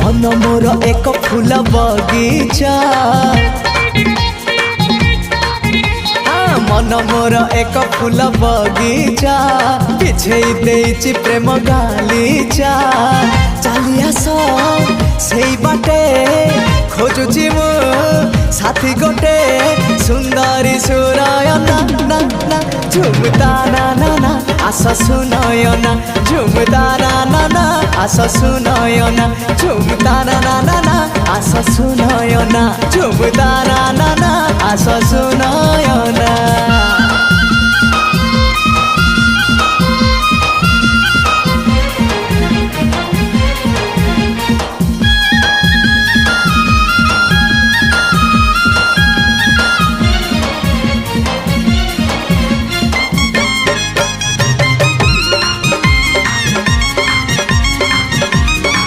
मन मोर एक फूल बगीचा मन मोर एक फूल बगीचा बिछे देइछि प्रेम गालीचा चली आस सेई बाटे खोजुछि मु साथी गोटे सुंदरी सुरायना ना ना झुमता ना ना ना आस सुनयना झुमता ना ना ना आस सुनयना झुमता ना ना ना ना आस सुनयना झुमता ना ना ना आस सुनयना।